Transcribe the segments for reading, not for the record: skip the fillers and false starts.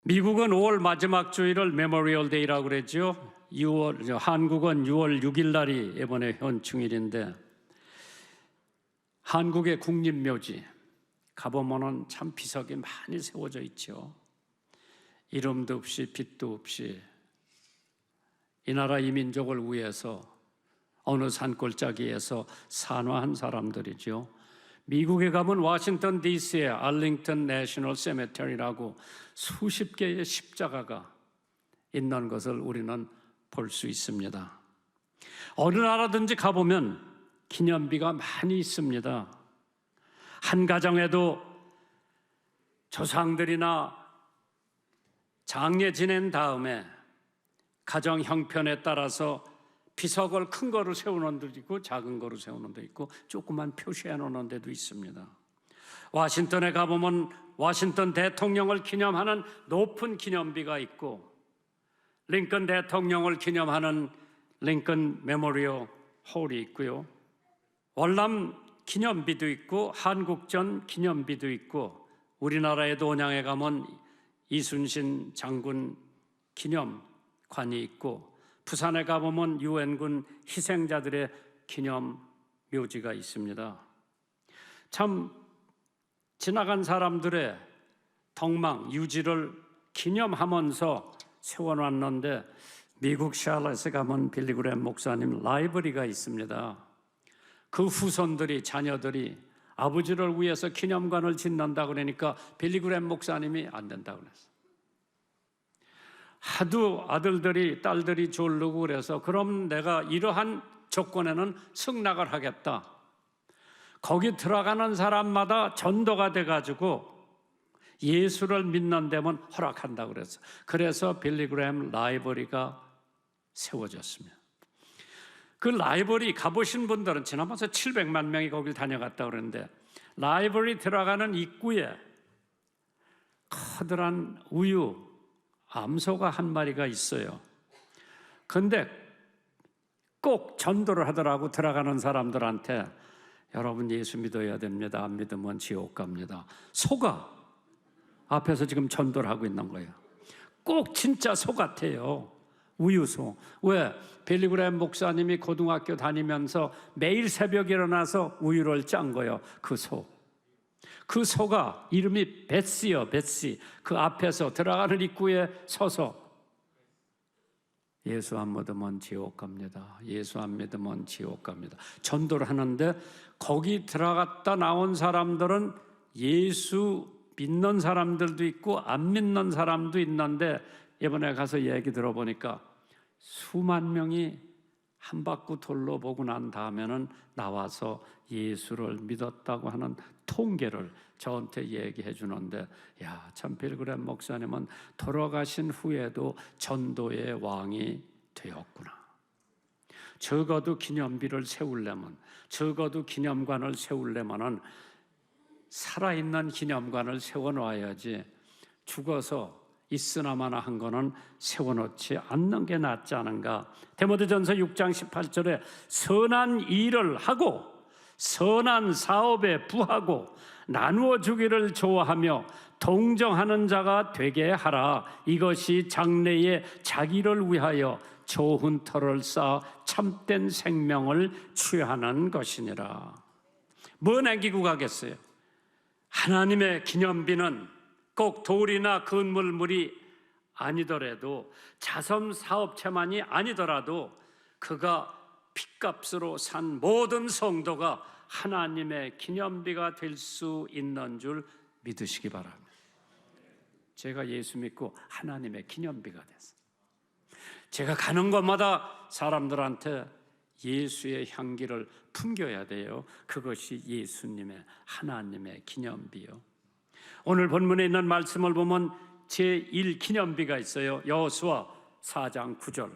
미국은 5월 마지막 주일을 메모리얼 데이라고 그랬죠. 한국은 6월 6일 날이 이번에 현충일인데, 한국의 국립묘지 가보면은 참 비석이 많이 세워져 있죠. 이름도 없이 빛도 없이 이 나라 이 민족을 위해서 어느 산골짜기에서 산화한 사람들이죠. 미국에 가면 워싱턴 DC의 알링턴 내셔널 세메터리라고 수십 개의 십자가가 있는 것을 우리는 볼 수 있습니다. 어느 나라든지 가보면 기념비가 많이 있습니다. 한 가정에도 조상들이나 장례 지낸 다음에 가정 형편에 따라서 비석을 큰 거로 세우는 데도 있고 작은 거로 세우는 데도 있고 조그만 표시해 놓는 데도 있습니다. 워싱턴에 가보면 워싱턴 대통령을 기념하는 높은 기념비가 있고, 링컨 대통령을 기념하는 링컨 메모리얼 홀이 있고요. 월남 기념비도 있고 한국전 기념비도 있고, 우리나라의 논양에 가면 이순신 장군 기념관이 있고, 부산에 가보면 유엔군 희생자들의 기념 묘지가 있습니다. 참 지나간 사람들의 덕망, 유지를 기념하면서 세워놨는데, 미국 샬럿에 가면 빌리그램 목사님 라이브러리가 있습니다. 그 후손들이, 자녀들이 아버지를 위해서 기념관을 짓는다고 그러니까 빌리그램 목사님이 안 된다고 그랬어요. 하도 아들들이 딸들이 졸르고 그래서 그럼 내가 이러한 조건에는 승낙을 하겠다. 거기 들어가는 사람마다 전도가 돼가지고 예수를 믿는 데면 허락한다고 그랬어요. 그래서 빌리그램 라이브러리가 세워졌습니다. 그 라이브러리 가보신 분들은 지나면서 700만 명이 거길 다녀갔다고 그러는데, 라이브러리 들어가는 입구에 커다란 우유 암소가 한 마리가 있어요. 근데 꼭 전도를 하더라고. 들어가는 사람들한테 여러분 예수 믿어야 됩니다. 안 믿으면 지옥 갑니다. 소가 앞에서 지금 전도를 하고 있는 거예요. 꼭 진짜 소 같아요. 우유소. 왜? 빌리그램 목사님이 고등학교 다니면서 매일 새벽에 일어나서 우유를 짠 거예요. 그 소. 그 소가 이름이 베시요, 베시. 그 앞에서 들어가는 입구에 서서 예수 안 믿으면 지옥 갑니다. 예수 안 믿으면 지옥 갑니다. 전도를 하는데, 거기 들어갔다 나온 사람들은 예수 믿는 사람들도 있고 안 믿는 사람도 있는데, 이번에 가서 얘기 들어보니까 수만 명이 한 바퀴 돌려보고 난 다음에는 나와서 예수를 믿었다고 하는 통계를 저한테 얘기해 주는데, 야, 참 빌리그램 목사님은 돌아가신 후에도 전도의 왕이 되었구나. 적어도 기념비를 세우려면, 적어도 기념관을 세우려면은 살아있는 기념관을 세워놔야지, 죽어서 있으나마나 한 거는 세워놓지 않는 게 낫지 않은가. 디모데전서 6장 18절에 선한 일을 하고 선한 사업에 부하고 나누어 주기를 좋아하며 동정하는 자가 되게 하라. 이것이 장래에 자기를 위하여 좋은 터를 쌓아 참된 생명을 취하는 것이니라. 뭐 남기고 가겠어요? 하나님의 기념비는 꼭 돌이나 건물물이 아니더라도, 자선 사업체만이 아니더라도 그가 핏값으로 산 모든 성도가 하나님의 기념비가 될 수 있는 줄 믿으시기 바랍니다. 제가 예수 믿고 하나님의 기념비가 됐어요. 제가 가는 곳마다 사람들한테 예수의 향기를 풍겨야 돼요. 그것이 예수님의, 하나님의 기념비요. 오늘 본문에 있는 말씀을 보면 제1기념비가 있어요. 여호수아 4장 9절.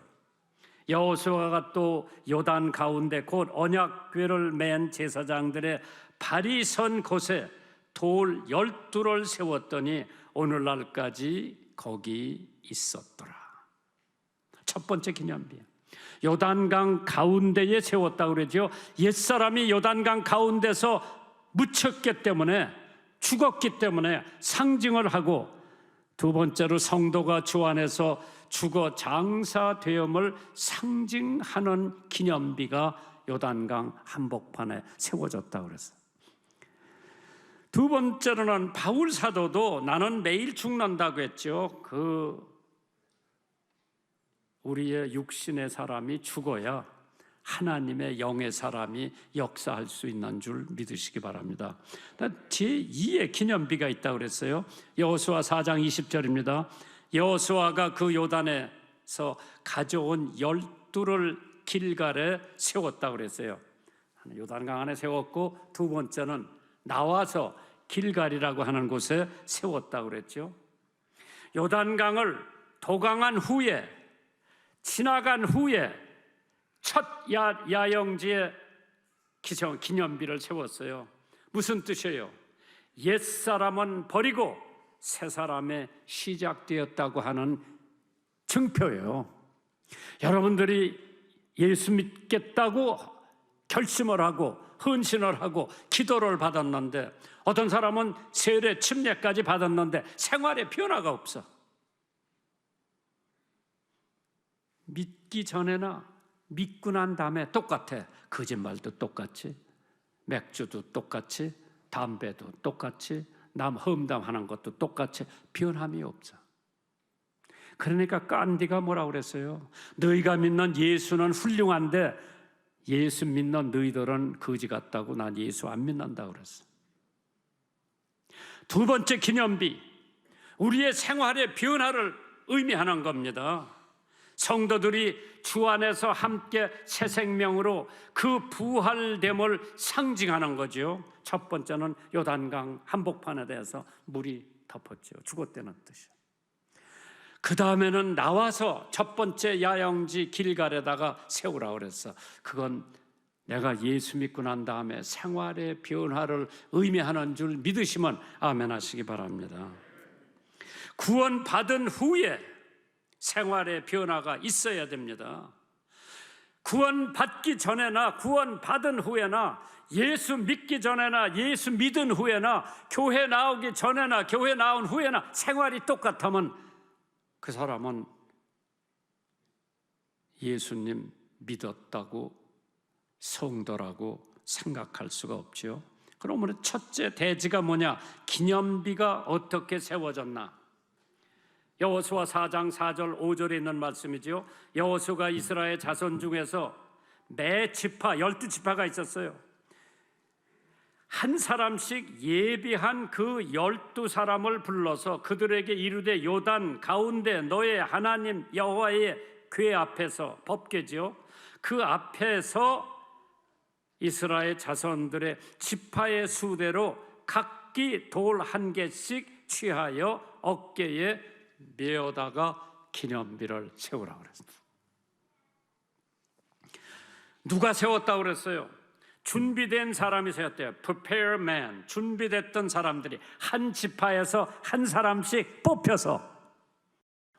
여호수아가 또 요단 가운데 곧 언약궤를 맨 제사장들의 발이 선 곳에 돌 12를 세웠더니 오늘날까지 거기 있었더라. 첫 번째 기념비예요. 요단강 가운데에 세웠다고 그러죠. 옛사람이 요단강 가운데서 묻혔기 때문에, 죽었기 때문에 상징을 하고, 두 번째로 성도가 주 안에서 죽어 장사되음을 상징하는 기념비가 요단강 한복판에 세워졌다고 그랬어요. 두 번째로는 바울 사도도 나는 매일 죽는다고 했죠. 우리의 육신의 사람이 죽어야 하나님의 영의 사람이 역사할 수 있는 줄 믿으시기 바랍니다. 제2의 기념비가 있다고 그랬어요. 여호수아 4장 20절입니다. 여호수아가 그 요단에서 가져온 12를 길갈에 세웠다고 그랬어요. 요단강 안에 세웠고, 두 번째는 나와서 길갈이라고 하는 곳에 세웠다고 그랬죠. 요단강을 도강한 후에, 지나간 후에 첫 야영지에 기념비를 세웠어요. 무슨 뜻이에요? 옛사람은 버리고 새사람의 시작되었다고 하는 증표예요. 여러분들이 예수 믿겠다고 결심을 하고 헌신을 하고 기도를 받았는데, 어떤 사람은 세례 침례까지 받았는데 생활에 변화가 없어. 믿기 전에나 믿고 난 다음에 똑같아. 거짓말도 똑같이, 맥주도 똑같이, 담배도 똑같이, 남 험담하는 것도 똑같이, 변함이 없어. 그러니까 깐디가 뭐라고 그랬어요? 너희가 믿는 예수는 훌륭한데 예수 믿는 너희들은 거지 같다고, 난 예수 안 믿는다고 그랬어. 두 번째 기념비, 우리의 생활의 변화를 의미하는 겁니다. 성도들이 주 안에서 함께 새 생명으로 그 부활됨을 상징하는 거죠. 첫 번째는 요단강 한복판에 대해서 물이 덮었죠. 죽었다는 뜻이요. 그 다음에는 나와서 첫 번째 야영지 길갈에다가 세우라고 그랬어. 그건 내가 예수 믿고 난 다음에 생활의 변화를 의미하는 줄 믿으시면 아멘 하시기 바랍니다. 구원받은 후에 생활의 변화가 있어야 됩니다. 구원받기 전에나 구원받은 후에나, 예수 믿기 전에나 예수 믿은 후에나, 교회 나오기 전에나 교회 나온 후에나 생활이 똑같으면 그 사람은 예수님 믿었다고 성도라고 생각할 수가 없죠. 그러면 첫째 대지가 뭐냐? 기념비가 어떻게 세워졌나? 여호수아 4장 4절 5절에 있는 말씀이죠. 여호수아가 이스라엘 자손 중에서 매 지파 12지파가 있었어요. 한 사람씩 예비한 그 12사람을 불러서 그들에게 이르되 요단 가운데 너의 하나님 여호와의 궤 앞에서, 법궤죠, 그 앞에서 이스라엘 자손들의 지파의 수대로 각기 돌 한 개씩 취하여 어깨에 메어다가 기념비를 세우라고 그랬습니다. 누가 세웠다고 그랬어요? 준비된 사람이 세웠대요. Prepare man. 준비됐던 사람들이 한 지파에서 한 사람씩 뽑혀서.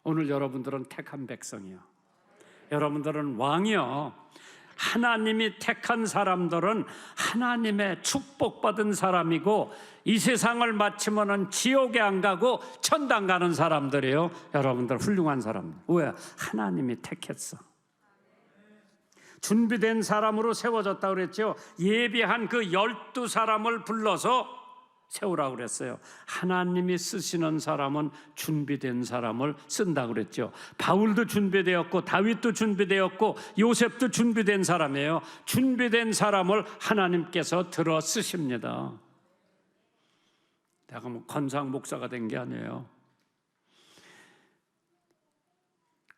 오늘 여러분들은 택한 백성이요, 여러분들은 왕이요. 하나님이 택한 사람들은 하나님의 축복받은 사람이고, 이 세상을 마치면은 지옥에 안 가고 천당 가는 사람들이에요. 여러분들 훌륭한 사람. 왜? 하나님이 택했어. 준비된 사람으로 세워졌다고 그랬죠. 예비한 그 12사람을 불러서 세우라고 그랬어요. 하나님이 쓰시는 사람은 준비된 사람을 쓴다고 그랬죠. 바울도 준비되었고 다윗도 준비되었고 요셉도 준비된 사람이에요. 준비된 사람을 하나님께서 들어 쓰십니다. 내가 뭐 건상 목사가 된 게 아니에요.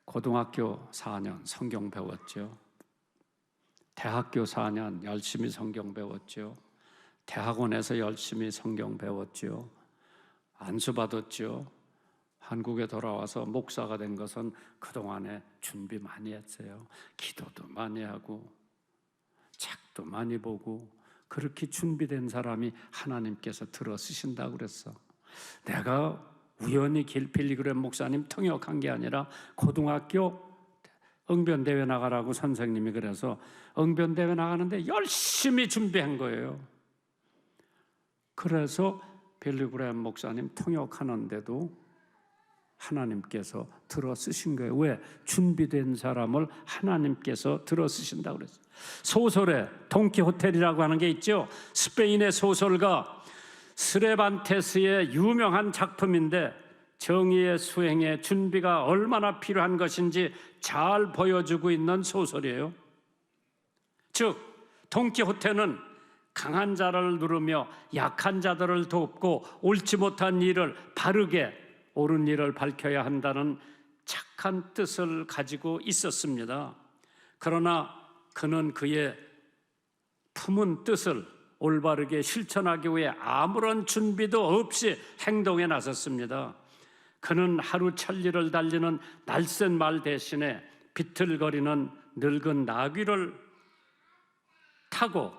고등학교 4년 성경 배웠죠. 대학교 4년 열심히 성경 배웠죠. 대학원에서 열심히 성경 배웠죠. 안수 받았죠. 한국에 돌아와서 목사가 된 것은 그동안에 준비 많이 했어요. 기도도 많이 하고 책도 많이 보고, 그렇게 준비된 사람이 하나님께서 들어 쓰신다고 그랬어. 내가 우연히 빌리그램 목사님 통역한 게 아니라 고등학교 응변대회 나가라고 선생님이 그래서 응변대회 나가는데 열심히 준비한 거예요. 그래서 빌리그램 목사님 통역하는데도 하나님께서 들어 쓰신 거예요. 왜? 준비된 사람을 하나님께서 들어 쓰신다고 그랬어요. 소설에 돈키호텔이라고 하는 게 있죠. 스페인의 소설가 스레반테스의 유명한 작품인데 정의의 수행에 준비가 얼마나 필요한 것인지 잘 보여주고 있는 소설이에요. 즉 돈키호테는 강한 자를 누르며 약한 자들을 돕고 옳지 못한 일을 바르게, 옳은 일을 밝혀야 한다는 착한 뜻을 가지고 있었습니다. 그러나 그는 그의 품은 뜻을 올바르게 실천하기 위해 아무런 준비도 없이 행동에 나섰습니다. 그는 하루 천리를 달리는 날쌘 말 대신에 비틀거리는 늙은 나귀를 타고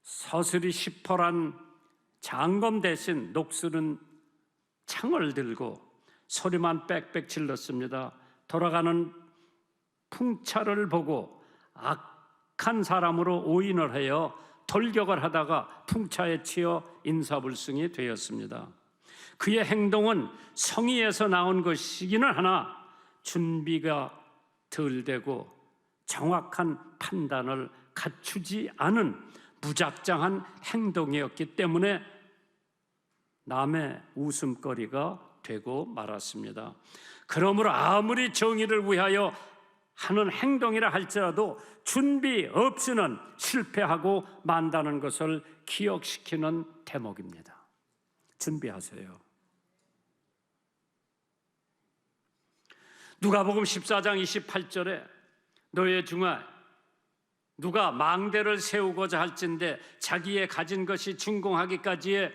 서슬이 시퍼란 장검 대신 녹슬은 창을 들고 소리만 빽빽 질렀습니다. 돌아가는 풍차를 보고 악한 사람으로 오인을 하여 돌격을 하다가 풍차에 치여 인사불성이 되었습니다. 그의 행동은 성의에서 나온 것이기는 하나 준비가 덜 되고 정확한 판단을 갖추지 않은 무작정한 행동이었기 때문에 남의 웃음거리가 되고 말았습니다. 그러므로 아무리 정의를 위하여 하는 행동이라 할지라도 준비 없이는 실패하고 만다는 것을 기억시키는 대목입니다. 준비하세요. 누가복음 14장 28절에 너의 중에 누가 망대를 세우고자 할진대 자기의 가진 것이 준공하기까지에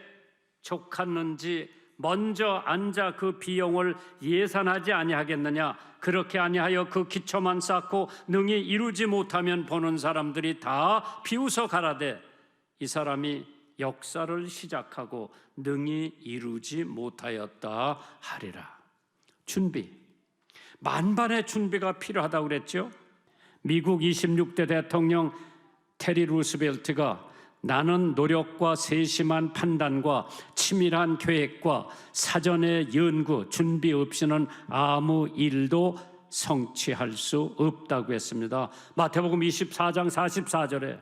족하는지 먼저 앉아 그 비용을 예산하지 아니하겠느냐. 그렇게 아니하여 그 기초만 쌓고 능히 이루지 못하면 보는 사람들이 다 비웃어 가라되 이 사람이 역사를 시작하고 능히 이루지 못하였다 하리라. 준비, 만반의 준비가 필요하다고 그랬죠. 미국 26대 대통령 테리 루스벨트가 나는 노력과 세심한 판단과 치밀한 계획과 사전의 연구, 준비 없이는 아무 일도 성취할 수 없다고 했습니다. 마태복음 24장 44절에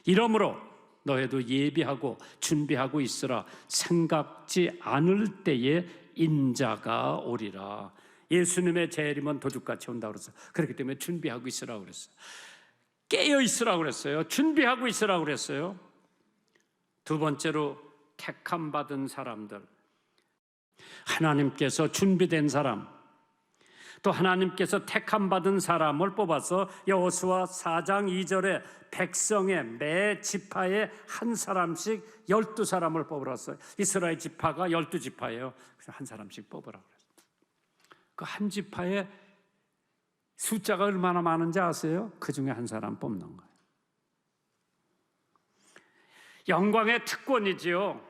이러므로 너희도 예비하고 준비하고 있으라. 생각지 않을 때에 인자가 오리라. 예수님의 재림은 도둑같이 온다고 그랬어요. 그렇기 때문에 준비하고 있으라고 그랬어요. 깨어 있으라고 그랬어요. 준비하고 있으라고 그랬어요. 두 번째로 택함 받은 사람들, 하나님께서 준비된 사람, 또 하나님께서 택함 받은 사람을 뽑아서 여호수아 4장 2절에 백성의 매 지파에 한 사람씩 12사람을 뽑으랬어요. 이스라엘 지파가 12지파예요. 그래서 한 사람씩 뽑으라고 그랬어요. 그 한 지파에 숫자가 얼마나 많은지 아세요? 그 중에 한 사람 뽑는 거예요. 영광의 특권이지요.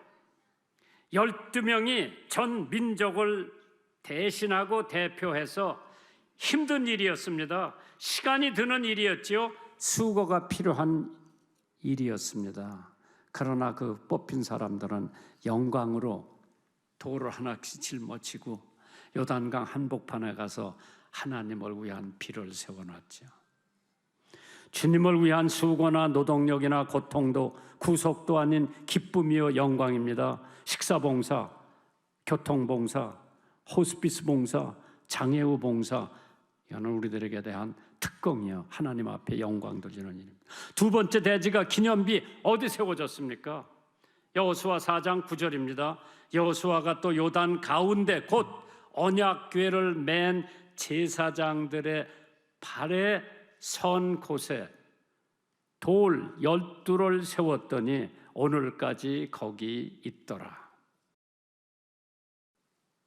12명이 전 민족을 대신하고 대표해서 힘든 일이었습니다. 시간이 드는 일이었지요. 수고가 필요한 일이었습니다. 그러나 그 뽑힌 사람들은 영광으로 돌을 하나씩 짊어지고 요단강 한복판에 가서 하나님을 위한 비를 세워놨죠. 주님을 위한 수고나 노동력이나 고통도 구속도 아닌 기쁨이요 영광입니다. 식사봉사, 교통봉사, 호스피스 봉사, 장애우 봉사, 이거는 우리들에게 대한 특권이요 하나님 앞에 영광 돌리는 일입니다. 두 번째 대지가 기념비 어디 세워졌습니까? 여호수아 4장 9절입니다. 여호수아가 또 요단 가운데 곧 언약궤를 맨 제사장들의 발에 선 곳에 돌 12를 세웠더니 오늘까지 거기 있더라.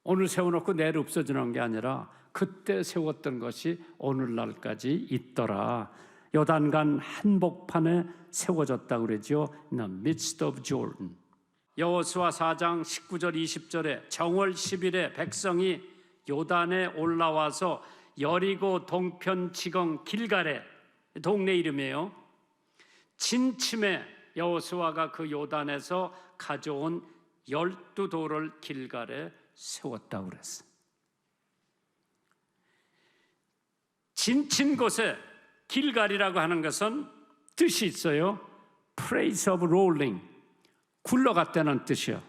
오늘 세워놓고 내일 없어지는 게 아니라 그때 세웠던 것이 오늘날까지 있더라. 요단강 한복판에 세워졌다고 그러죠. In the midst of Jordan. 여호수아 4장 19절 20절에 정월 10일에 백성이 요단에 올라와서 여리고 동편 지경 길갈에, 동네 이름이에요. 진침에 여호수아가 그 요단에서 가져온 12돌을 길갈에 세웠다고 그랬어요. 진친 곳에 길갈이라고 하는 것은 뜻이 있어요. Place of rolling, 굴러갔다는 뜻이요.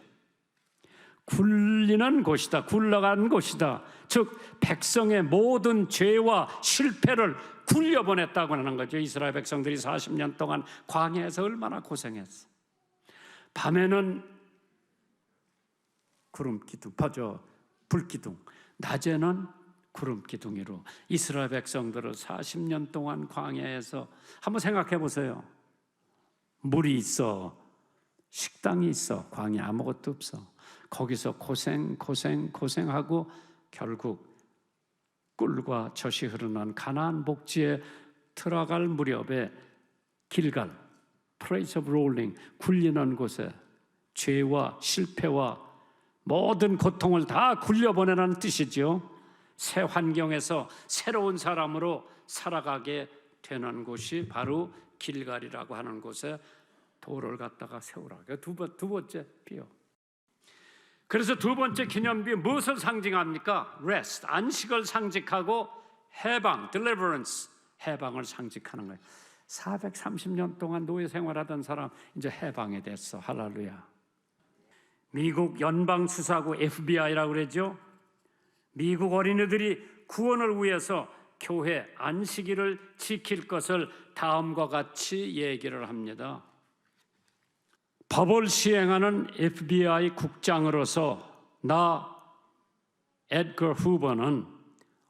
굴리는 곳이다, 굴러간 곳이다. 즉 백성의 모든 죄와 실패를 굴려보냈다고 하는 거죠. 이스라엘 백성들이 40년 동안 광야에서 얼마나 고생했어. 밤에는 구름 기둥, 불 기둥, 낮에는 구름 기둥이로 이스라엘 백성들을 40년 동안 광야에서, 한번 생각해 보세요. 물이 있어, 식당이 있어, 광야 아무것도 없어. 거기서 고생하고 결국 꿀과 젖이 흐르는 가나안 복지에 들어갈 무렵에 길갈, Place of Rolling, 굴리는 곳에 죄와 실패와 모든 고통을 다 굴려보내는 뜻이죠. 새 환경에서 새로운 사람으로 살아가게 되는 곳이 바로 길갈이라고 하는 곳에 돌을 갖다가 세우라. 두 번째 비유. 그래서 두 번째 기념비 무엇을 상징합니까? Rest, 안식을 상징하고 해방, deliverance, 해방을 상징하는 거예요. 430년 동안 노예 생활하던 사람 이제 해방이 됐어. 할렐루야. 미국 연방수사국 FBI라고 그러죠. 미국 어린이들이 구원을 위해서 교회 안식일을 지킬 것을 다음과 같이 얘기를 합니다. 법을 시행하는 FBI 국장으로서 나 에드거 후버는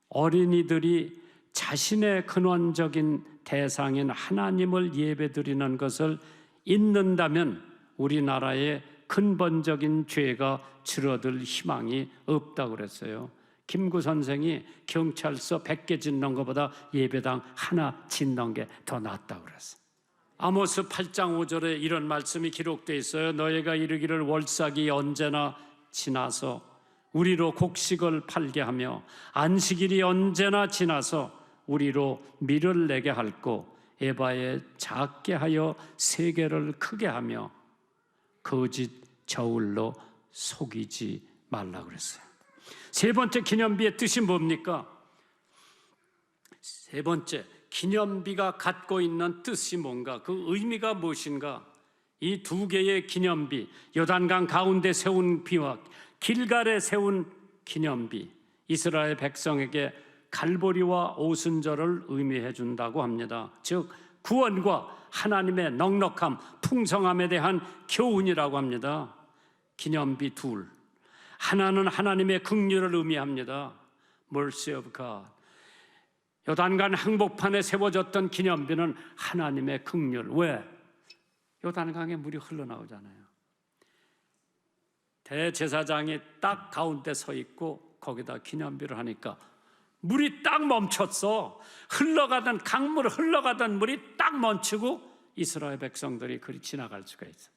어린이들이 자신의 근원적인 대상인 하나님을 예배드리는 것을 잊는다면 우리나라의 근본적인 죄가 줄어들 희망이 없다고 그랬어요. 김구 선생이 경찰서 100개 짓는 것보다 예배당 하나 짓는 게 더 낫다고 그랬어요. 아모스 8장 5절에 이런 말씀이 기록되어 있어요. 너희가 이르기를 월삭이 언제나 지나서 우리로 곡식을 팔게 하며 안식일이 언제나 지나서 우리로 밀을 내게 할고 에바에 작게 하여 세계를 크게 하며 거짓 저울로 속이지 말라 그랬어요. 세 번째 기념비의 뜻이 뭡니까? 세 번째 기념비가 갖고 있는 뜻이 뭔가, 그 의미가 무엇인가? 이 두 개의 기념비, 요단강 가운데 세운 비와 길갈에 세운 기념비, 이스라엘 백성에게 갈보리와 오순절을 의미해 준다고 합니다. 즉 구원과 하나님의 넉넉함, 풍성함에 대한 교훈이라고 합니다. 기념비 둘, 하나는 하나님의 긍휼을 의미합니다. Mercy of God. 요단강 항복판에 세워졌던 기념비는 하나님의 긍휼. 왜? 요단강에 물이 흘러나오잖아요. 대제사장이 딱 가운데 서 있고 거기다 기념비를 하니까 물이 딱 멈췄어. 강물 흘러가던 물이 딱 멈추고 이스라엘 백성들이 그리 지나갈 수가 있어.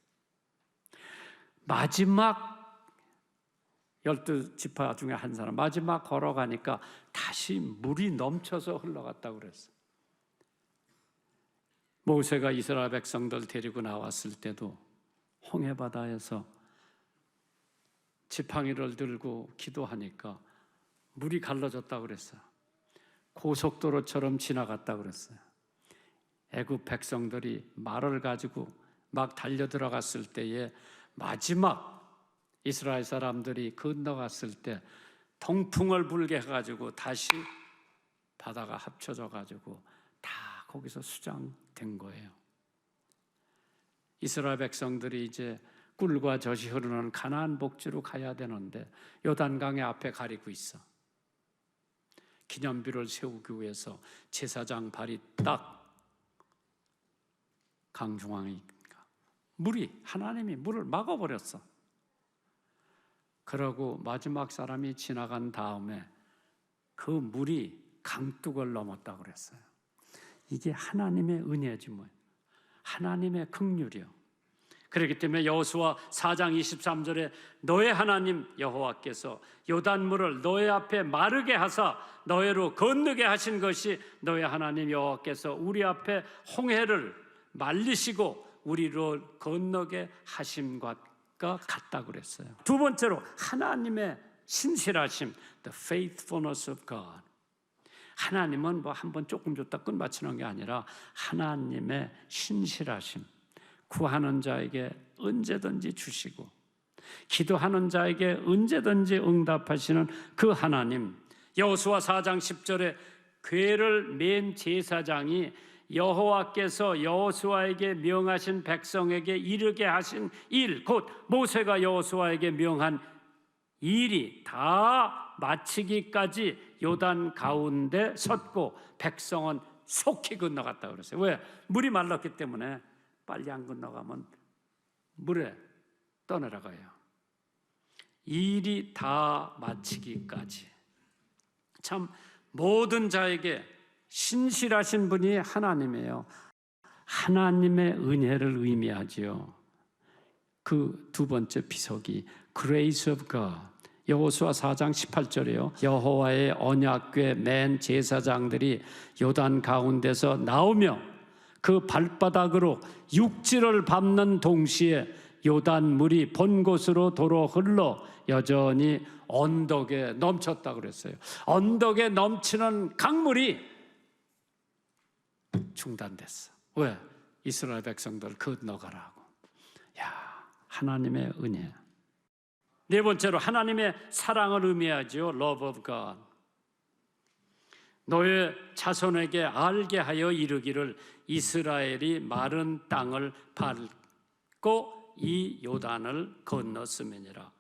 마지막 12지파 중에 한 사람 마지막 걸어가니까 다시 물이 넘쳐서 흘러갔다고 그랬어. 모세가 이스라엘 백성들 데리고 나왔을 때도 홍해바다에서 지팡이를 들고 기도하니까 물이 갈라졌다고 그랬어요. 고속도로처럼 지나갔다고 그랬어요. 애굽 백성들이 말을 가지고 막 달려 들어갔을 때에 마지막 이스라엘 사람들이 건너갔을 때 동풍을 불게 해가지고 다시 바다가 합쳐져 가지고 다 거기서 수장된 거예요. 이스라엘 백성들이 이제 꿀과 젖이 흐르는 가나안 복지로 가야 되는데 요단강의 앞에 가리고 있어. 기념비를 세우기 위해서 제사장 발이 딱 강중앙에 하나님이 물을 막아버렸어. 그러고 마지막 사람이 지나간 다음에 그 물이 강둑을 넘었다고 그랬어요. 이게 하나님의 은혜지 뭐예요. 하나님의 긍휼이요. 그렇기 때문에 여호수아 4장 23절에 너의 하나님 여호와께서 요단물을 너의 앞에 마르게 하사 너희로 건너게 하신 것이 너의 하나님 여호와께서 우리 앞에 홍해를 말리시고 우리로 건너게 하심과 같다 그랬어요. 두 번째로 하나님의 신실하심, the faithfulness of God. 하나님은 뭐 한 번 조금 줬다 끝마치는 게 아니라 하나님의 신실하심, 구하는 자에게 언제든지 주시고 기도하는 자에게 언제든지 응답하시는 그 하나님. 여호수아 4장 10절에 궤를 맨 제사장이 여호와께서 여호수아에게 명하신 백성에게 이르게 하신 일, 곧 모세가 여호수아에게 명한 일이 다 마치기까지 요단 가운데 섰고 백성은 속히 건너갔다 그랬어요. 왜? 물이 말랐기 때문에 빨리 안 건너가면 물에 떠내려가요. 일이 다 마치기까지. 참 모든 자에게 신실하신 분이 하나님이에요. 하나님의 은혜를 의미하지요. 그 두 번째 비석이 Grace of God. 여호수아 4장 18절이에요. 여호와의 언약궤 맨 제사장들이 요단 가운데서 나오며 그 발바닥으로 육지를 밟는 동시에 요단 물이 본 곳으로 도로 흘러 여전히 언덕에 넘쳤다 그랬어요. 언덕에 넘치는 강물이 중단됐어. 왜? 이스라엘 백성들 건너가라고. 야, 하나님의 은혜. 네 번째로 하나님의 사랑을 의미하죠. Love of God. 너의 자손에게 알게 하여 이르기를 이스라엘이 마른 땅을 밟고 이 요단을 건넜음이니라.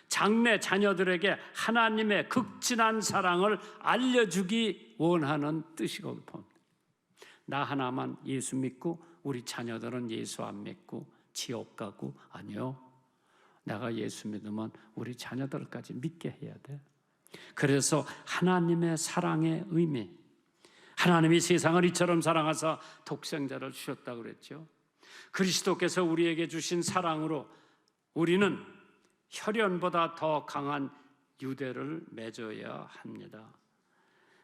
장래 자녀들에게 하나님의 극진한 사랑을 알려주기 원하는 뜻이거든요. 나 하나만 예수 믿고 우리 자녀들은 예수 안 믿고 지옥 가고? 아니요. 내가 예수 믿으면 우리 자녀들까지 믿게 해야 돼. 그래서 하나님의 사랑의 의미, 하나님이 세상을 이처럼 사랑하사 독생자를 주셨다고 그랬죠. 그리스도께서 우리에게 주신 사랑으로 우리는 혈연보다 더 강한 유대를 맺어야 합니다.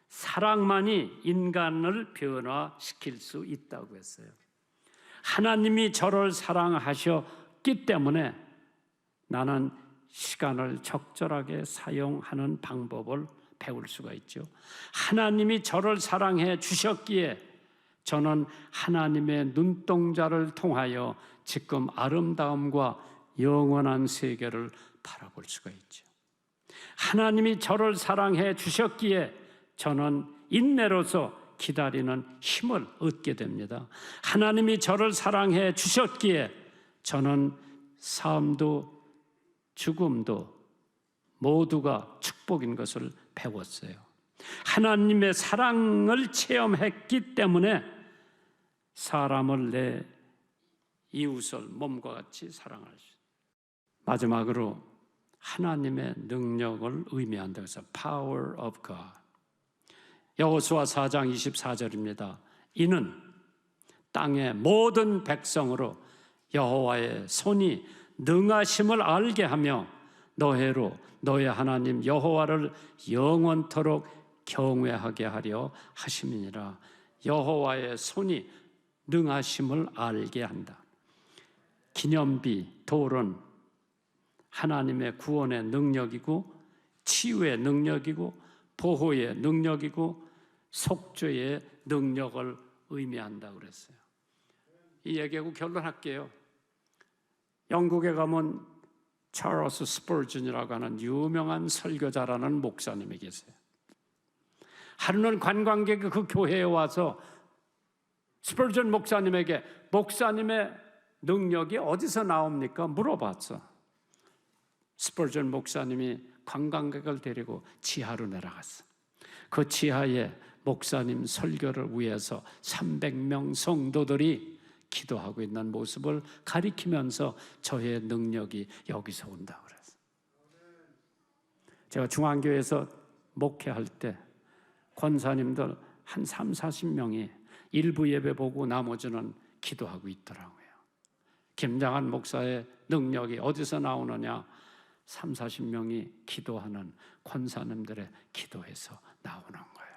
사랑만이 인간을 변화시킬 수 있다고 했어요. 하나님이 저를 사랑하셨기 때문에 나는 시간을 적절하게 사용하는 방법을 배울 수가 있죠. 하나님이 저를 사랑해 주셨기에 저는 하나님의 눈동자를 통하여 지금 아름다움과 영원한 세계를 바라볼 수가 있죠. 하나님이 저를 사랑해 주셨기에 저는 인내로서 기다리는 힘을 얻게 됩니다. 하나님이 저를 사랑해 주셨기에 저는 삶도 죽음도 모두가 축복인 것을 배웠어요. 하나님의 사랑을 체험했기 때문에 사람을 내 이웃을 몸과 같이 사랑할 수 있어요. 마지막으로 하나님의 능력을 의미한다고 해서 Power of God. 여호수아 4장 24절입니다. 이는 땅의 모든 백성으로 여호와의 손이 능하심을 알게 하며 너희로 너희 하나님 여호와를 영원토록 경외하게 하려 하심이니라. 여호와의 손이 능하심을 알게 한다. 기념비, 돌은 하나님의 구원의 능력이고 치유의 능력이고 보호의 능력이고 속죄의 능력을 의미한다고 그랬어요. 이 얘기하고 결론할게요. 영국에 가면 찰스 스퍼전이라고 하는 유명한 설교자라는 목사님이 계세요. 하루는 관광객이 그 교회에 와서 스퍼전 목사님에게 목사님의 능력이 어디서 나옵니까? 물어봤어. 스퍼전 목사님이 관광객을 데리고 지하로 내려갔어. 그 지하에 목사님 설교를 위해서 300명 성도들이 기도하고 있는 모습을 가리키면서 저의 능력이 여기서 온다고 그랬어요. 제가 중앙교회에서 목회할 때 권사님들 한 3, 40명이 일부 예배 보고 나머지는 기도하고 있더라고요. 김장한 목사의 능력이 어디서 나오느냐? 3, 40명이 기도하는 권사님들의 기도에서 나오는 거예요.